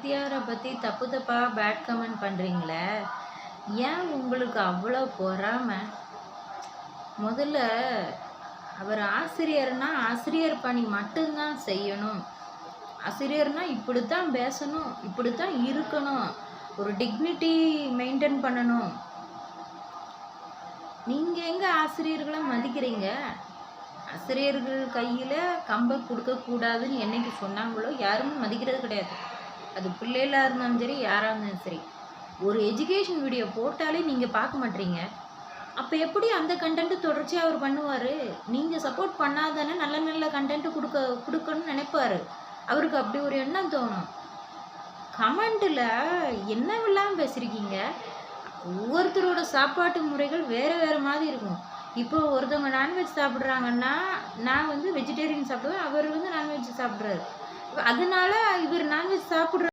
வாத்தியாரை பற்றி தப்பு தப்பாக பேட் கமெண்ட் பண்ணுறீங்களே, ஏன் உங்களுக்கு அவ்வளோ பொறாமை? முதல்ல அவர் ஆசிரியர்னா ஆசிரியர் பணி மட்டும்தான் செய்யணும். ஆசிரியர்னா இப்படித்தான் பேசணும், இப்படித்தான் இருக்கணும், ஒரு டிக்னிட்டி மெயின்டைன் பண்ணணும். நீங்கள் எங்கே ஆசிரியர்களை மதிக்கிறீங்க? ஆசிரியர்கள் கையில் கம்பை கொடுக்கக்கூடாதுன்னு என்னைக்கு சொன்னாங்களோ யாருமே மதிக்கிறது கிடையாது. அது பிள்ளைகளாக இருந்தாலும் சரி, யாராக இருந்தாலும் சரி. ஒரு எஜுகேஷன் வீடியோ போட்டாலே நீங்கள் பார்க்க மாட்டீங்க. அப்போ எப்படி அந்த கண்டென்ட்டு தொடர்ச்சியாக அவர் பண்ணுவார்? நீங்கள் சப்போர்ட் பண்ணாதானே நல்ல நல்ல கண்டென்ட்டு கொடுக்கணும்னு நினைப்பார். அவருக்கு அப்படி ஒரு எண்ணம் தோணும். கமெண்ட்டில் என்னவெல்லாம் பேசுகிறீங்க? ஒவ்வொருத்தரோட சாப்பாட்டு முறைகள் வேறு வேறு மாதிரி இருக்கும். இப்போ ஒருத்தவங்க நான்வெஜ் சாப்பிட்றாங்கன்னா, நான் வெஜிடேரியன் சாப்பிடுவேன், அவர் நான்வெஜ் சாப்பிட்றாரு. அதனால இவர் நான்வெஜ் சாப்பிட்ற